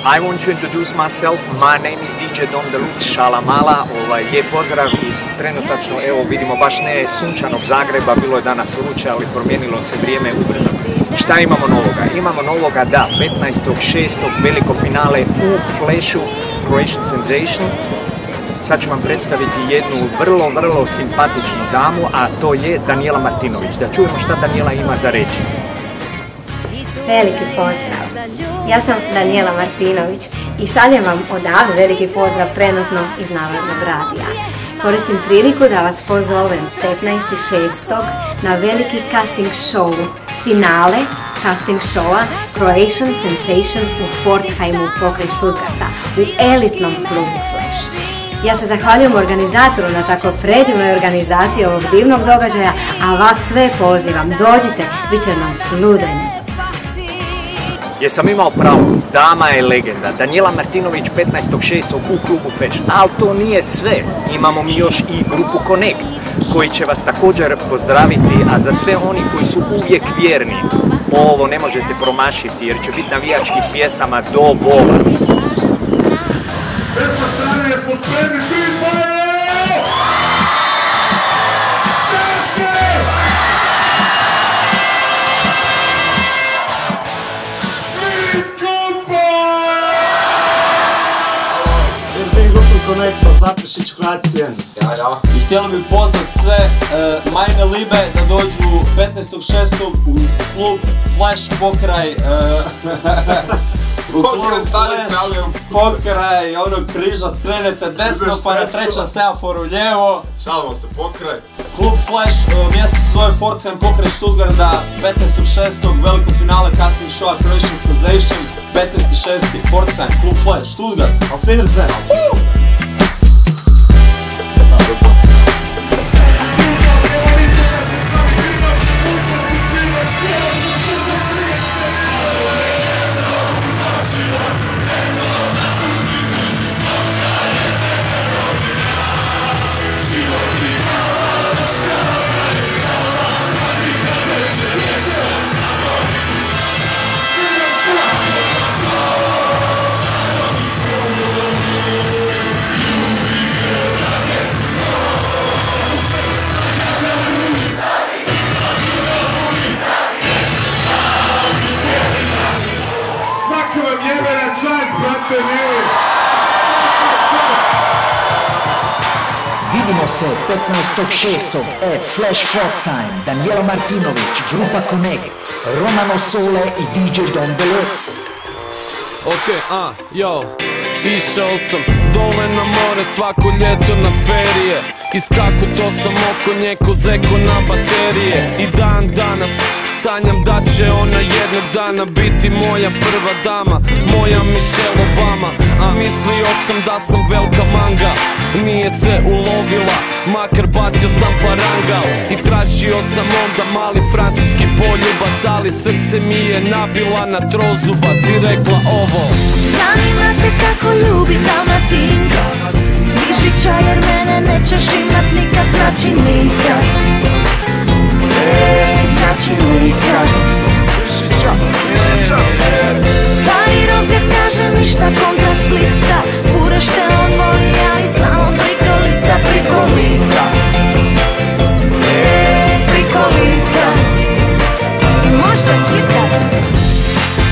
I want to introduce myself. My name is DJ DonDeluxe, šalamala. Lijep pozdrav iz trenutačno, evo vidimo baš ne sunčanog Zagreba, bilo je danas vruće, ali promijenilo se vrijeme ubrzo. Šta imamo novoga? Imamo novoga da 15.6. veliko finale u Flashu, CroationSensation. Sad ću vam predstaviti jednu vrlo simpatičnu damu, a to je Danijela Martinovic. Da čujemo šta Danijela ima za reći. Veliki pozdrav! Ja sam Danijela Martinovic i šaljem vam odavde veliki pozdrav trenutno iz Narodnog radija. Koristim priliku da vas pozovem 15.6. na veliki casting show, finale casting showa CroationSensation u Pforzheimu pokraj Stuttgarta u elitnom klubu Flash. Ja se zahvaljujem organizatoru na tako predivnoj organizaciji ovog divnog događaja, a vas sve pozivam, dođite, bit će nam ludo i nezabavno. Jesam imao pravo, dama je legenda. Danijela Martinovic 15.6. u klubu Flash. Ali to nije sve, imamo mi još i grupu Connect, koji će vas također pozdraviti, a za sve oni koji su uvijek vjerni, ovo ne možete promašiti jer će biti navijačkih pjesama do bola. Zaprešić Kroacijan. I htjeli bi pozvat sve majne libe da dođu 15.6. u klub Flash pokraj pokraj onog križa, skrenete desno pa na trećem semaforu lijevo. Šalimo se pokraj. Klub Flash, mjesto se zove Pforzheim pokraj Stuttgarta, 15.6. veliko finale casting showa CroationSensation, 15.6. Pforzheim, klub Flash, Stuttgart. Auf Wiedersehen! Vidimo se 15.6. at Flash Pforzheim, Danijela Martinovic, grupa Connect, Romano Sole i DJ DonDeluxe. Išao sam dole na more svako ljeto na ferije. Iskakuto sam oko nje ko zeko na baterije. I dan danas sanjam da će ona jednog dana biti moja prva dama, moja Michelle Obama. A mislio sam da sam velika manga, nije se ulovila, makar bacio sam parangal. I tražio sam onda mali francuski poljubac, ali srce mi je nabila na trozubac i rekla ovo: zanima te kako ljubi Dalmatinka, Mišića jer mene nećeš imat nikad, znači nikad. Znači nikad. Stari rozgar kaže ništa kontra slita, furaš te on voli, ali samo prikolita, prikolita. Prikolita. I možeš se slikat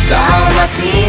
Dalmatinka.